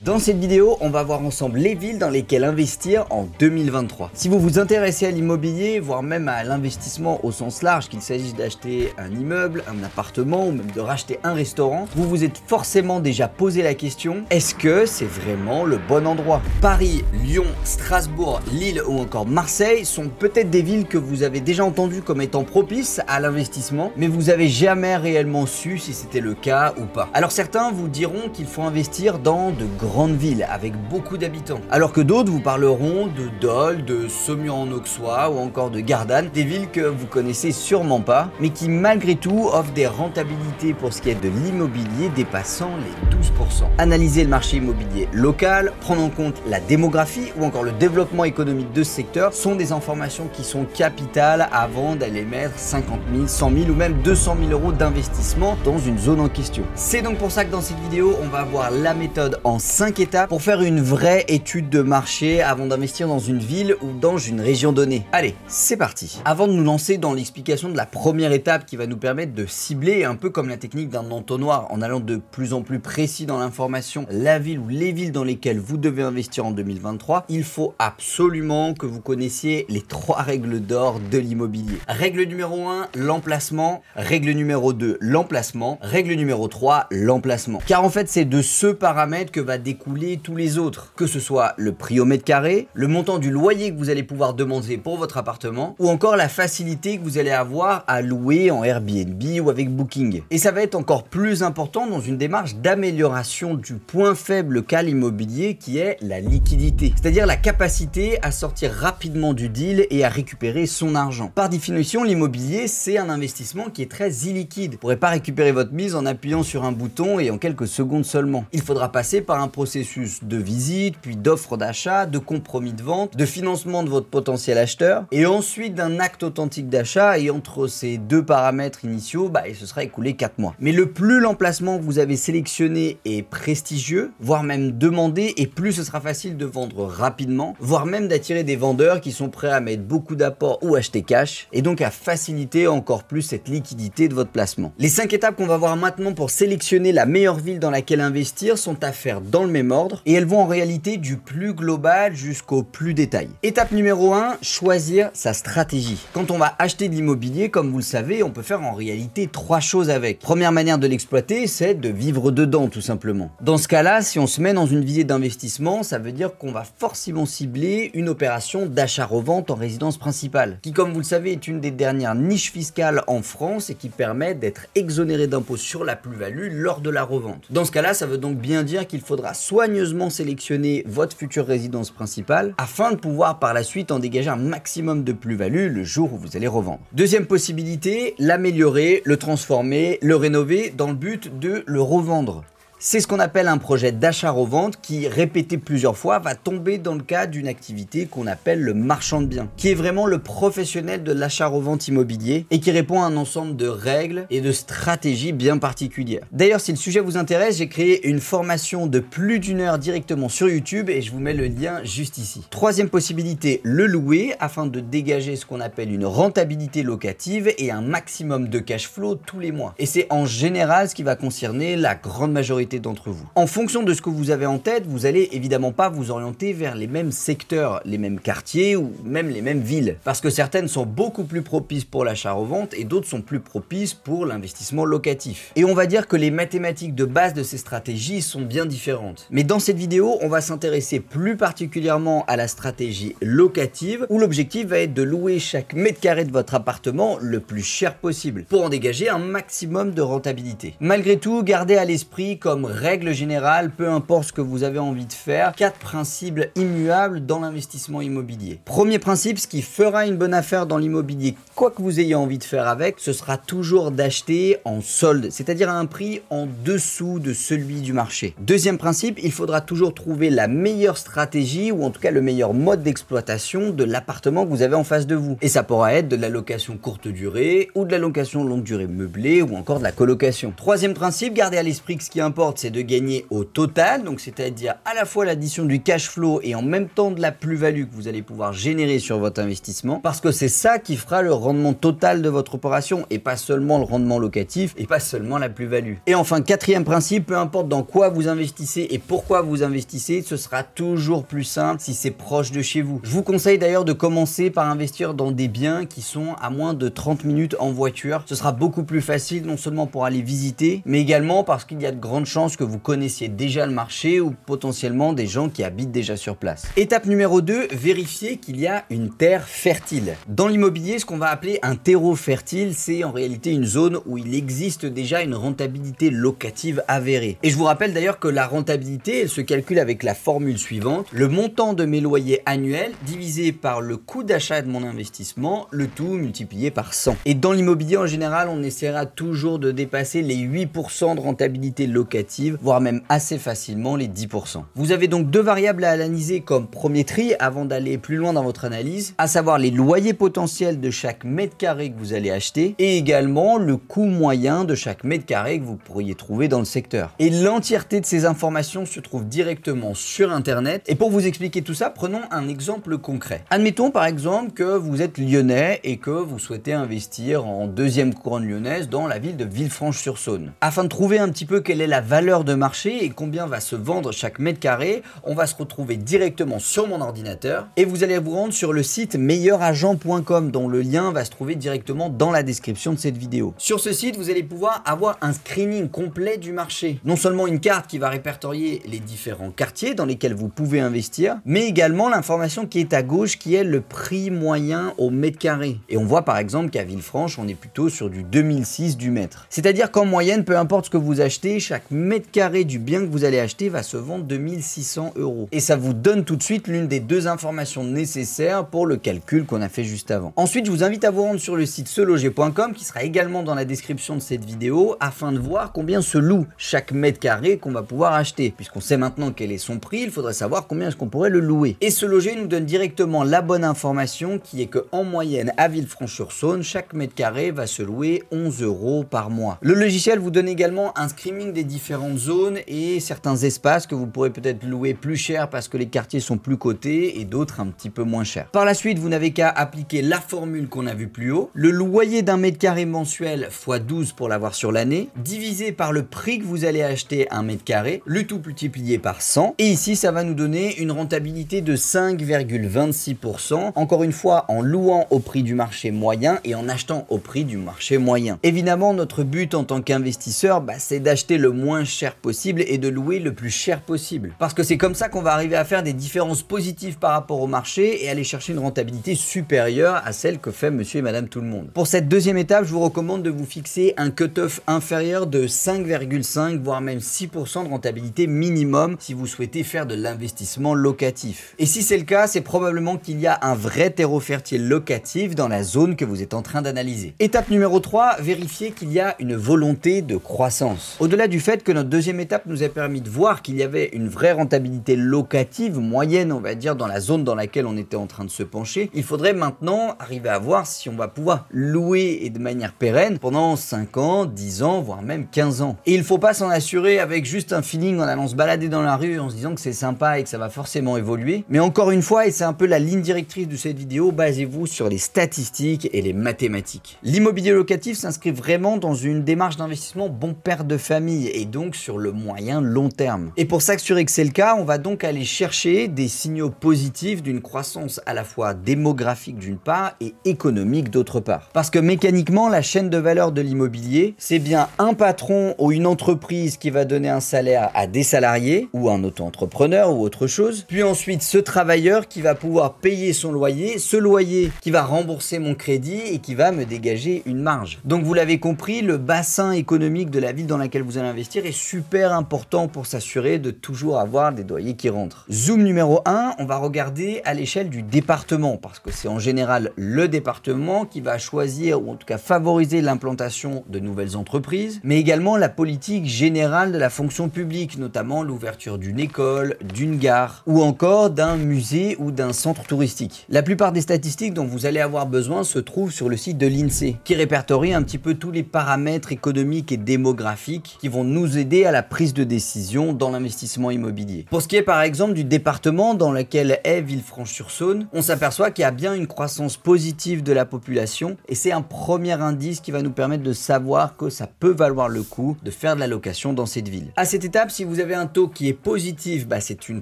Dans cette vidéo, on va voir ensemble les villes dans lesquelles investir en 2023. Si vous vous intéressez à l'immobilier, voire même à l'investissement au sens large, qu'il s'agisse d'acheter un immeuble, un appartement ou même de racheter un restaurant, vous vous êtes forcément déjà posé la question, est-ce que c'est vraiment le bon endroit? Paris, Lyon, Strasbourg, Lille ou encore Marseille sont peut-être des villes que vous avez déjà entendues comme étant propices à l'investissement, mais vous n'avez jamais réellement su si c'était le cas ou pas. Alors certains vous diront qu'il faut investir dans de grandes villes avec beaucoup d'habitants, alors que d'autres vous parleront de Dole, de Saumur-en-Auxois ou encore de Gardanne, des villes que vous connaissez sûrement pas, mais qui malgré tout offrent des rentabilités pour ce qui est de l'immobilier dépassant les 12%. Analyser le marché immobilier local, prendre en compte la démographie ou encore le développement économique de ce secteur sont des informations qui sont capitales avant d'aller mettre 50 000, 100 000 ou même 200 000 euros d'investissement dans une zone en question. C'est donc pour ça que dans cette vidéo, on va voir la méthode en 5 étapes pour faire une vraie étude de marché avant d'investir dans une ville ou dans une région donnée. Allez, c'est parti. Avant de nous lancer dans l'explication de la première étape qui va nous permettre de cibler, un peu comme la technique d'un entonnoir, en allant de plus en plus précis dans l'information, la ville ou les villes dans lesquelles vous devez investir en 2023, il faut absolument que vous connaissiez les 3 règles d'or de l'immobilier. Règle numéro 1, l'emplacement. Règle numéro 2, l'emplacement. Règle numéro 3, l'emplacement. Car en fait, c'est de ce paramètre que va découler tous les autres, que ce soit le prix au mètre carré, le montant du loyer que vous allez pouvoir demander pour votre appartement, ou encore la facilité que vous allez avoir à louer en Airbnb ou avec Booking. Et ça va être encore plus important dans une démarche d'amélioration du point faible qu'a l'immobilier qui est la liquidité, c'est-à-dire la capacité à sortir rapidement du deal et à récupérer son argent. Par définition, l'immobilier, c'est un investissement qui est très illiquide. Vous ne pourrez pas récupérer votre mise en appuyant sur un bouton et en quelques secondes seulement. Il faudra passer par un processus de visite, puis d'offre d'achat, de compromis de vente, de financement de votre potentiel acheteur, et ensuite d'un acte authentique d'achat, et entre ces deux paramètres initiaux, il se sera écoulé 4 mois. Mais le plus l'emplacement que vous avez sélectionné est prestigieux, voire même demandé, et plus ce sera facile de vendre rapidement, voire même d'attirer des vendeurs qui sont prêts à mettre beaucoup d'apports ou acheter cash, et donc à faciliter encore plus cette liquidité de votre placement. Les 5 étapes qu'on va voir maintenant pour sélectionner la meilleure ville dans laquelle investir sont à faire dans le même ordre, et elles vont en réalité du plus global jusqu'au plus détail. Étape numéro 1, choisir sa stratégie. Quand on va acheter de l'immobilier, comme vous le savez, on peut faire en réalité 3 choses avec. Première manière de l'exploiter, c'est de vivre dedans tout simplement. Dans ce cas-là, si on se met dans une visée d'investissement, ça veut dire qu'on va forcément cibler une opération d'achat-revente en résidence principale, qui comme vous le savez est une des dernières niches fiscales en France et qui permet d'être exonéré d'impôts sur la plus-value lors de la revente. Dans ce cas-là, ça veut donc bien dire qu'il faudra soigneusement sélectionner votre future résidence principale afin de pouvoir par la suite en dégager un maximum de plus-value le jour où vous allez revendre. Deuxième possibilité, l'améliorer, le transformer, le rénover dans le but de le revendre. C'est ce qu'on appelle un projet d'achat-revente qui, répété plusieurs fois, va tomber dans le cadre d'une activité qu'on appelle le marchand de biens, qui est vraiment le professionnel de l'achat-revente immobilier et qui répond à un ensemble de règles et de stratégies bien particulières. D'ailleurs, si le sujet vous intéresse, j'ai créé une formation de plus d'1 heure directement sur YouTube et je vous mets le lien juste ici. Troisième possibilité, le louer afin de dégager ce qu'on appelle une rentabilité locative et un maximum de cash flow tous les mois. Et c'est en général ce qui va concerner la grande majorité d'entre vous. En fonction de ce que vous avez en tête, vous allez évidemment pas vous orienter vers les mêmes secteurs, les mêmes quartiers ou même les mêmes villes, parce que certaines sont beaucoup plus propices pour l'achat-revente et d'autres sont plus propices pour l'investissement locatif. Et on va dire que les mathématiques de base de ces stratégies sont bien différentes. Mais dans cette vidéo, on va s'intéresser plus particulièrement à la stratégie locative, où l'objectif va être de louer chaque mètre carré de votre appartement le plus cher possible, pour en dégager un maximum de rentabilité. Malgré tout, gardez à l'esprit comme règle générale, peu importe ce que vous avez envie de faire, 4 principes immuables dans l'investissement immobilier. Premier principe, ce qui fera une bonne affaire dans l'immobilier, quoi que vous ayez envie de faire avec, ce sera toujours d'acheter en solde, c'est-à-dire à un prix en dessous de celui du marché. Deuxième principe, il faudra toujours trouver la meilleure stratégie ou en tout cas le meilleur mode d'exploitation de l'appartement que vous avez en face de vous. Et ça pourra être de la location courte durée ou de la location longue durée meublée ou encore de la colocation. Troisième principe, gardez à l'esprit que ce qui importe importe, c'est de gagner au total, donc c'est-à-dire à la fois l'addition du cash flow et en même temps de la plus-value que vous allez pouvoir générer sur votre investissement, parce que c'est ça qui fera le rendement total de votre opération et pas seulement le rendement locatif et pas seulement la plus-value. Et enfin, quatrième principe, peu importe dans quoi vous investissez et pourquoi vous investissez, ce sera toujours plus simple si c'est proche de chez vous. Je vous conseille d'ailleurs de commencer par investir dans des biens qui sont à moins de 30 minutes en voiture. Ce sera beaucoup plus facile non seulement pour aller visiter, mais également parce qu'il y a de grandes chances que vous connaissiez déjà le marché ou potentiellement des gens qui habitent déjà sur place. Étape numéro 2, vérifier qu'il y a une terre fertile. Dans l'immobilier, ce qu'on va appeler un terreau fertile, c'est en réalité une zone où il existe déjà une rentabilité locative avérée. Et je vous rappelle d'ailleurs que la rentabilité, elle se calcule avec la formule suivante: le montant de mes loyers annuels divisé par le coût d'achat de mon investissement, le tout multiplié par 100. Et dans l'immobilier en général, on essaiera toujours de dépasser les 8% de rentabilité locative, voire même assez facilement les 10%. Vous avez donc deux variables à analyser comme premier tri avant d'aller plus loin dans votre analyse, à savoir les loyers potentiels de chaque mètre carré que vous allez acheter et également le coût moyen de chaque mètre carré que vous pourriez trouver dans le secteur. Et l'entièreté de ces informations se trouve directement sur internet. Et pour vous expliquer tout ça, prenons un exemple concret. Admettons par exemple que vous êtes lyonnais et que vous souhaitez investir en deuxième couronne lyonnaise dans la ville de Villefranche-sur-Saône. Afin de trouver un petit peu quelle est la valeur de marché et combien va se vendre chaque mètre carré, on va se retrouver directement sur mon ordinateur et vous allez vous rendre sur le site meilleuragent.com dont le lien va se trouver directement dans la description de cette vidéo. Sur ce site, vous allez pouvoir avoir un screening complet du marché. Non seulement une carte qui va répertorier les différents quartiers dans lesquels vous pouvez investir, mais également l'information qui est à gauche qui est le prix moyen au mètre carré. Et on voit par exemple qu'à Villefranche, on est plutôt sur du 2006 du mètre. C'est-à-dire qu'en moyenne, peu importe ce que vous achetez, chaque mètre carré du bien que vous allez acheter va se vendre 2600 €. Et ça vous donne tout de suite l'une des deux informations nécessaires pour le calcul qu'on a fait juste avant. Ensuite, je vous invite à vous rendre sur le site seloger.com qui sera également dans la description de cette vidéo afin de voir combien se loue chaque mètre carré qu'on va pouvoir acheter. Puisqu'on sait maintenant quel est son prix, il faudrait savoir combien est-ce qu'on pourrait le louer. Et Se Loger nous donne directement la bonne information qui est que en moyenne à Villefranche-sur-Saône, chaque mètre carré va se louer 11 € par mois. Le logiciel vous donne également un screening des différentes zones et certains espaces que vous pourrez peut-être louer plus cher parce que les quartiers sont plus cotés et d'autres un petit peu moins chers. Par la suite, vous n'avez qu'à appliquer la formule qu'on a vue plus haut, le loyer d'un mètre carré mensuel x 12 pour l'avoir sur l'année, divisé par le prix que vous allez acheter un mètre carré, le tout multiplié par 100. Et ici, ça va nous donner une rentabilité de 5,26%, encore une fois en louant au prix du marché moyen et en achetant au prix du marché moyen. Évidemment, notre but en tant qu'investisseur, c'est d'acheter le moins cher possible et de louer le plus cher possible. Parce que c'est comme ça qu'on va arriver à faire des différences positives par rapport au marché et aller chercher une rentabilité supérieure à celle que fait monsieur et madame tout le monde. Pour cette deuxième étape, je vous recommande de vous fixer un cut-off inférieur de 5,5 voire même 6% de rentabilité minimum si vous souhaitez faire de l'investissement locatif. Et si c'est le cas, c'est probablement qu'il y a un vrai terreau fertile locatif dans la zone que vous êtes en train d'analyser. Étape numéro 3, vérifier qu'il y a une volonté de croissance. Au-delà du fait que notre deuxième étape nous a permis de voir qu'il y avait une vraie rentabilité locative moyenne, on va dire, dans la zone dans laquelle on était en train de se pencher, il faudrait maintenant arriver à voir si on va pouvoir louer et de manière pérenne pendant 5 ans, 10 ans, voire même 15 ans. Et il ne faut pas s'en assurer avec juste un feeling en allant se balader dans la rue en se disant que c'est sympa et que ça va forcément évoluer. Mais encore une fois, et c'est un peu la ligne directrice de cette vidéo, basez-vous sur les statistiques et les mathématiques. L'immobilier locatif s'inscrit vraiment dans une démarche d'investissement bon père de famille et donc sur le moyen long terme. Et pour s'assurer que c'est le cas, on va donc aller chercher des signaux positifs d'une croissance à la fois démographique d'une part et économique d'autre part. Parce que mécaniquement, la chaîne de valeur de l'immobilier, c'est bien un patron ou une entreprise qui va donner un salaire à des salariés ou un auto-entrepreneur ou autre chose, puis ensuite ce travailleur qui va pouvoir payer son loyer, ce loyer qui va rembourser mon crédit et qui va me dégager une marge. Donc vous l'avez compris, le bassin économique de la ville dans laquelle vous allez investir est super important pour s'assurer de toujours avoir des loyers qui rentrent. Zoom numéro 1, on va regarder à l'échelle du département parce que c'est en général le département qui va choisir ou en tout cas favoriser l'implantation de nouvelles entreprises, mais également la politique générale de la fonction publique, notamment l'ouverture d'une école, d'une gare ou encore d'un musée ou d'un centre touristique. La plupart des statistiques dont vous allez avoir besoin se trouvent sur le site de l'INSEE qui répertorie un petit peu tous les paramètres économiques et démographiques qui vont nous nous aider à la prise de décision dans l'investissement immobilier. Pour ce qui est par exemple du département dans lequel est Villefranche-sur-Saône, on s'aperçoit qu'il y a bien une croissance positive de la population et c'est un premier indice qui va nous permettre de savoir que ça peut valoir le coup de faire de la location dans cette ville. À cette étape, si vous avez un taux qui est positif, c'est une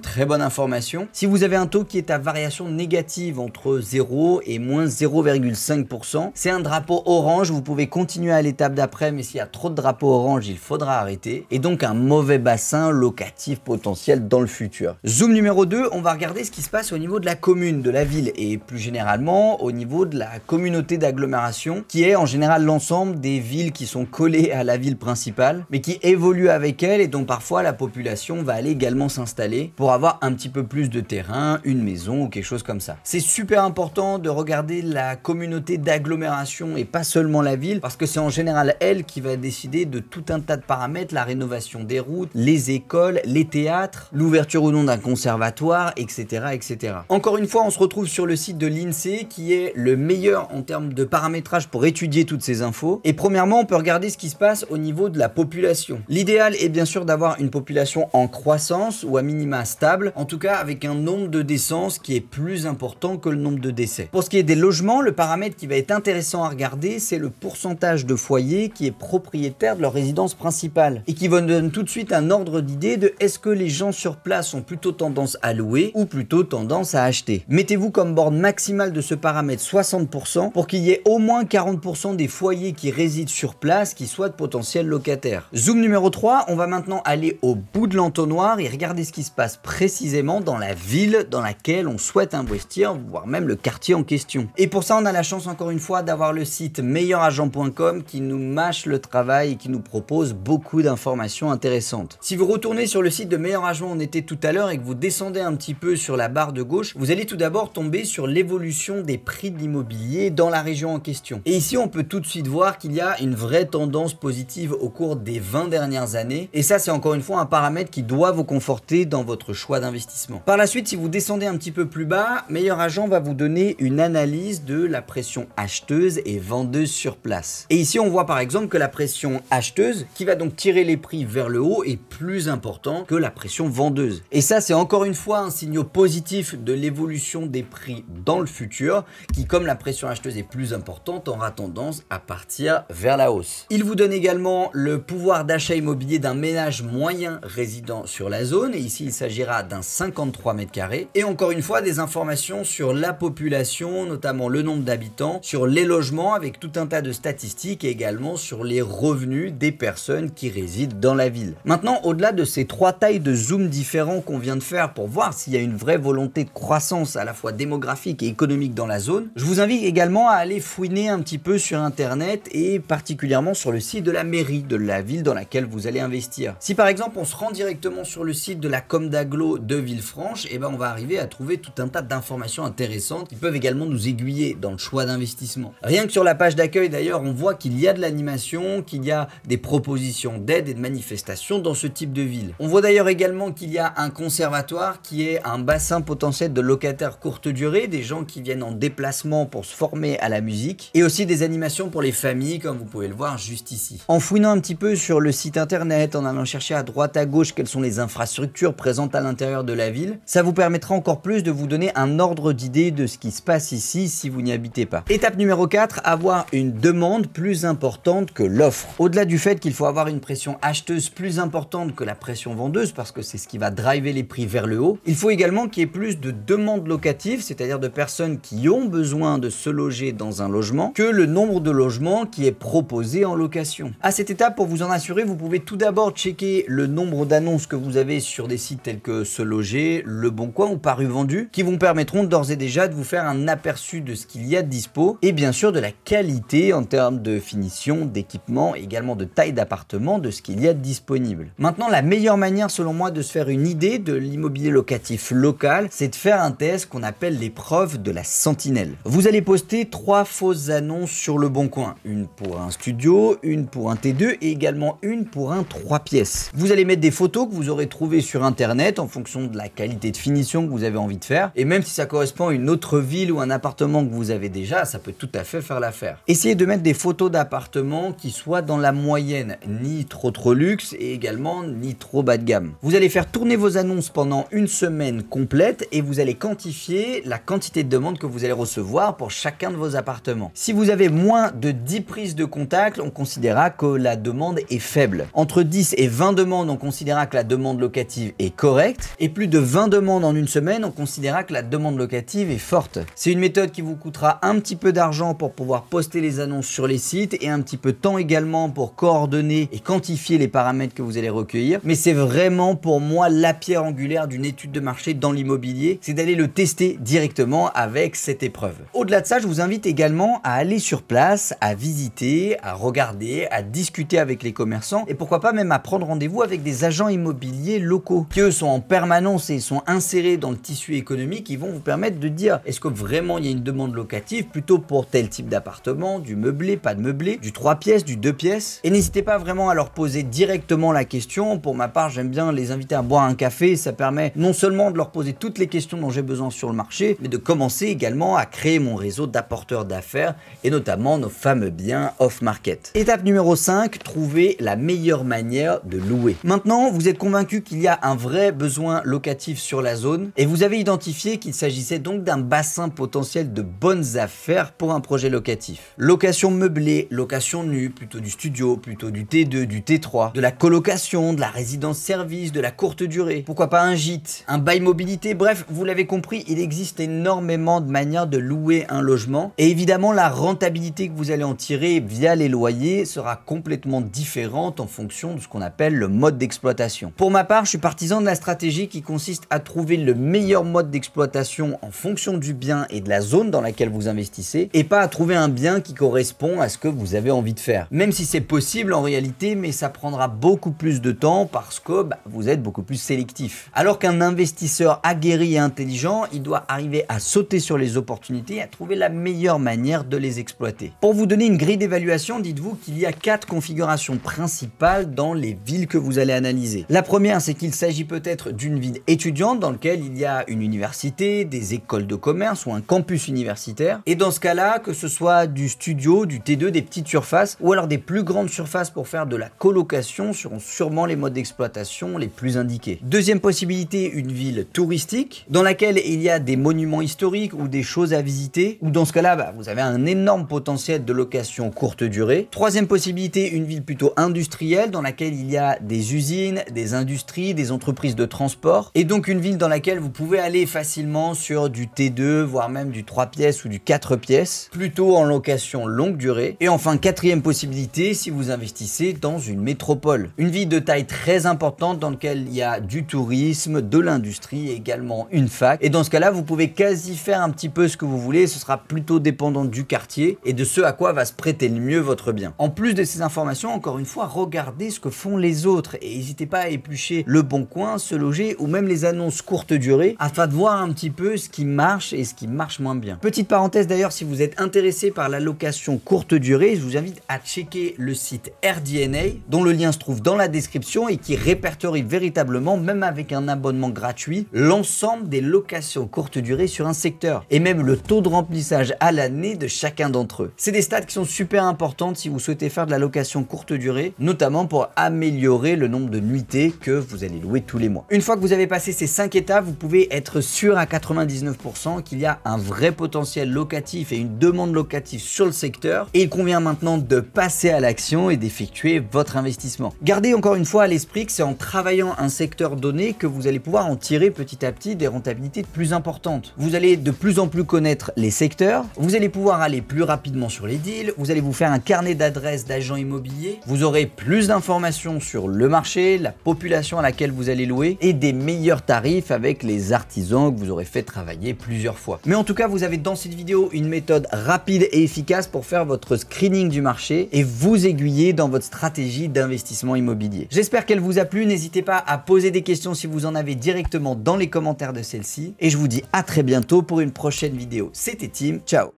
très bonne information. Si vous avez un taux qui est à variation négative entre 0 et moins 0,5%, c'est un drapeau orange, vous pouvez continuer à l'étape d'après, mais s'il y a trop de drapeaux orange, il faudra arrêter. Et donc un mauvais bassin locatif potentiel dans le futur. Zoom numéro 2, on va regarder ce qui se passe au niveau de la commune, de la ville et plus généralement au niveau de la communauté d'agglomération qui est en général l'ensemble des villes qui sont collées à la ville principale mais qui évoluent avec elle et dont parfois la population va aller également s'installer pour avoir un petit peu plus de terrain, une maison ou quelque chose comme ça. C'est super important de regarder la communauté d'agglomération et pas seulement la ville parce que c'est en général elle qui va décider de tout un tas de paramètres, la rénovation des routes, les écoles, les théâtres, l'ouverture ou non d'un conservatoire, etc., etc. Encore une fois, on se retrouve sur le site de l'INSEE qui est le meilleur en termes de paramétrage pour étudier toutes ces infos. Et premièrement, on peut regarder ce qui se passe au niveau de la population. L'idéal est bien sûr d'avoir une population en croissance ou à minima stable, en tout cas avec un nombre de naissances qui est plus important que le nombre de décès. Pour ce qui est des logements, le paramètre qui va être intéressant à regarder, c'est le pourcentage de foyers qui est propriétaire de leur résidence principale et qui vous donne tout de suite un ordre d'idée de est-ce que les gens sur place ont plutôt tendance à louer ou plutôt tendance à acheter. Mettez-vous comme borne maximale de ce paramètre 60% pour qu'il y ait au moins 40% des foyers qui résident sur place qui soient de potentiels locataires. Zoom numéro 3, on va maintenant aller au bout de l'entonnoir et regarder ce qui se passe précisément dans la ville dans laquelle on souhaite investir, voire même le quartier en question. Et pour ça, on a la chance encore une fois d'avoir le site meilleuragent.com qui nous mâche le travail et qui nous propose beaucoup d'informations intéressantes. Si vous retournez sur le site de Meilleur Agent où on était tout à l'heure et que vous descendez un petit peu sur la barre de gauche, vous allez tout d'abord tomber sur l'évolution des prix de l'immobilier dans la région en question. Et ici, on peut tout de suite voir qu'il y a une vraie tendance positive au cours des 20 dernières années. Et ça, c'est encore une fois un paramètre qui doit vous conforter dans votre choix d'investissement. Par la suite, si vous descendez un petit peu plus bas, Meilleur Agent va vous donner une analyse de la pression acheteuse et vendeuse sur place. Et ici, on voit par exemple que la pression acheteuse, qui va donc tirer les prix vers le haut, est plus important que la pression vendeuse. Et ça, c'est encore une fois un signal positif de l'évolution des prix dans le futur, qui, comme la pression acheteuse est plus importante, aura tendance à partir vers la hausse. Il vous donne également le pouvoir d'achat immobilier d'un ménage moyen résident sur la zone, et ici, il s'agira d'un 53 mètres carrés. Et encore une fois, des informations sur la population, notamment le nombre d'habitants, sur les logements avec tout un tas de statistiques et également sur les revenus des personnes qui résident dans la ville. Maintenant, au-delà de ces trois tailles de zoom différents qu'on vient de faire pour voir s'il y a une vraie volonté de croissance à la fois démographique et économique dans la zone, je vous invite également à aller fouiner un petit peu sur internet et particulièrement sur le site de la mairie de la ville dans laquelle vous allez investir. Si par exemple on se rend directement sur le site de la com d'agglo de Villefranche, et on va arriver à trouver tout un tas d'informations intéressantes qui peuvent également nous aiguiller dans le choix d'investissement. Rien que sur la page d'accueil d'ailleurs, on voit qu'il y a de l'animation, qu'il y a des propositions d'aide et de manifestations dans ce type de ville. On voit d'ailleurs également qu'il y a un conservatoire qui est un bassin potentiel de locataires courte durée, des gens qui viennent en déplacement pour se former à la musique, et aussi des animations pour les familles comme vous pouvez le voir juste ici. En fouinant un petit peu sur le site internet, en allant chercher à droite à gauche quelles sont les infrastructures présentes à l'intérieur de la ville, ça vous permettra encore plus de vous donner un ordre d'idée de ce qui se passe ici si vous n'y habitez pas. Étape numéro 4, avoir une demande plus importante que l'offre. Au-delà du fait qu'il faut avoir une pression acheteuse plus importante que la pression vendeuse parce que c'est ce qui va driver les prix vers le haut, il faut également qu'il y ait plus de demandes locatives, c'est-à-dire de personnes qui ont besoin de se loger dans un logement, que le nombre de logements qui est proposé en location. À cette étape, pour vous en assurer, vous pouvez tout d'abord checker le nombre d'annonces que vous avez sur des sites tels que Se Loger, Le Bon Coin ou Paru Vendu, qui vous permettront d'ores et déjà de vous faire un aperçu de ce qu'il y a de dispo et bien sûr de la qualité en termes de finition, d'équipement et également de taille d'appartement de ce qu'il y a de disponible. Maintenant, la meilleure manière selon moi de se faire une idée de l'immobilier locatif local, c'est de faire un test qu'on appelle l'épreuve de la sentinelle. Vous allez poster 3 fausses annonces sur Le Bon Coin, une pour un studio, une pour un T2 et également une pour un 3 pièces. Vous allez mettre des photos que vous aurez trouvées sur internet en fonction de la qualité de finition que vous avez envie de faire, et même si ça correspond à une autre ville ou un appartement que vous avez déjà, ça peut tout à fait faire l'affaire. Essayez de mettre des photos d'appartements qui soient dans la moyenne, ni trop trop luxe et également ni trop bas de gamme. Vous allez faire tourner vos annonces pendant une semaine complète et vous allez quantifier la quantité de demandes que vous allez recevoir pour chacun de vos appartements. Si vous avez moins de 10 prises de contact, on considérera que la demande est faible. Entre 10 et 20 demandes, on considérera que la demande locative est correcte. Et plus de 20 demandes en une semaine, on considérera que la demande locative est forte. C'est une méthode qui vous coûtera un petit peu d'argent pour pouvoir poster les annonces sur les sites et un petit peu de temps également pour coordonner et quantifier les paramètres que vous allez recueillir. Mais c'est vraiment pour moi la pierre angulaire d'une étude de marché dans l'immobilier, c'est d'aller le tester directement avec cette épreuve. Au-delà de ça, je vous invite également à aller sur place, à visiter, à regarder, à discuter avec les commerçants et pourquoi pas même à prendre rendez-vous avec des agents immobiliers locaux qui eux sont en permanence et sont insérés dans le tissu économique. Ils vont vous permettre de dire est-ce que vraiment il y a une demande locative plutôt pour tel type d'appartement, du meublé, pas de meublé, du 3 pièces, du 2 pièces. Et n'hésitez pas vraiment à leur poser directement la question. Pour ma part, j'aime bien les inviter à boire un café. Ça permet non seulement de leur poser toutes les questions dont j'ai besoin sur le marché, mais de commencer également à créer mon réseau d'apporteurs d'affaires et notamment nos fameux biens off-market. Étape numéro 5, trouver la meilleure manière de louer. Maintenant, vous êtes convaincu qu'il y a un vrai besoin locatif sur la zone et vous avez identifié qu'il s'agissait donc d'un bassin potentiel de bonnes affaires pour un projet locatif. Location meublée, location nue, plutôt du studio, plutôt du T2, du T3, de la colocation, de la résidence-service, de la courte durée, pourquoi pas un gîte, un bail mobilité, bref, vous l'avez compris, il existe énormément de manières de louer un logement et évidemment la rentabilité que vous allez en tirer via les loyers sera complètement différente en fonction de ce qu'on appelle le mode d'exploitation. Pour ma part, je suis partisan de la stratégie qui consiste à trouver le meilleur mode d'exploitation en fonction du bien et de la zone dans laquelle vous investissez et pas à trouver un bien qui correspond à ce que vous avez envie de faire. Même si c'est possible en réalité, mais ça prendra beaucoup plus de temps parce que vous êtes beaucoup plus sélectif. Alors qu'un investisseur aguerri et intelligent, il doit arriver à sauter sur les opportunités et à trouver la meilleure manière de les exploiter. Pour vous donner une grille d'évaluation, dites-vous qu'il y a 4 configurations principales dans les villes que vous allez analyser. La première, c'est qu'il s'agit peut-être d'une ville étudiante dans laquelle il y a une université, des écoles de commerce ou un campus universitaire. Et dans ce cas-là, que ce soit du studio, du T2, des petites surfaces ou alors des plus grandes surfaces pour faire de la colocation seront sûrement les modes d'exploitation les plus indiqués. Deuxième possibilité, une ville touristique dans laquelle il y a des monuments historiques ou des choses à visiter, ou dans ce cas-là, vous avez un énorme potentiel de location courte durée. Troisième possibilité, une ville plutôt industrielle dans laquelle il y a des usines, des industries, des entreprises de transport, et donc une ville dans laquelle vous pouvez aller facilement sur du T2, voire même du 3 pièces ou du 4 pièces, plutôt en location longue durée. Et enfin, quatrième possibilité, si vous investissez dans une métropole, une ville de taille très importante dans laquelle il y a du tourisme, de l'industrie, également une fac, et dans ce cas-là, vous pouvez quasi faire un petit peu ce que vous voulez, ce sera plutôt dépendant du quartier et de ce à quoi va se prêter le mieux votre bien. En plus de ces informations, encore une fois, regardez ce que font les autres et n'hésitez pas à éplucher Le Bon Coin, Se Loger ou même les annonces courte durée afin de voir un petit peu ce qui marche et ce qui marche moins bien. Petite parenthèse d'ailleurs, si vous êtes intéressé par la location courte durée, je vous invite à checker le site RDNA dont le lien se trouve dans la description et qui répertorie véritablement, même avec un abonnement gratuit, l'ensemble des locations courte durée sur un secteur et même le taux de remplissage à l'année de chacun d'entre eux. C'est des stats qui sont super importantes si vous souhaitez faire de la location courte durée, notamment pour améliorer le nombre de nuitées que vous allez louer tous les mois. Une fois que vous avez passé ces 5 étapes, vous pouvez être sûr à 99% qu'il y a un vrai potentiel locatif et une demande locative sur le secteur et il convient maintenant de passer à l'action et d'effectuer votre investissement. Gardez encore une fois à l'esprit que c'est en travaillant un secteur donné que vous allez pouvoir en tirer petit à petit des rentabilités plus importantes. Vous allez de plus en plus connaître les secteurs, vous allez pouvoir aller plus rapidement sur les deals, vous allez vous faire un carnet d'adresses d'agents immobiliers, vous aurez plus d'informations sur le marché, la population à laquelle vous allez louer et des meilleurs tarifs avec les artisans que vous aurez fait travailler plusieurs fois. Mais en tout cas, vous avez dans cette vidéo une méthode rapide et efficace pour faire votre screening du marché et vous aiguiller dans votre stratégie d'investissement immobilier. J'espère qu'elle vous a plu, n'hésitez pas à poser des questions si vous en avez directement dans les commentaires de celle-ci et je vous dis à très bientôt pour une prochaine vidéo. C'était Tim, ciao.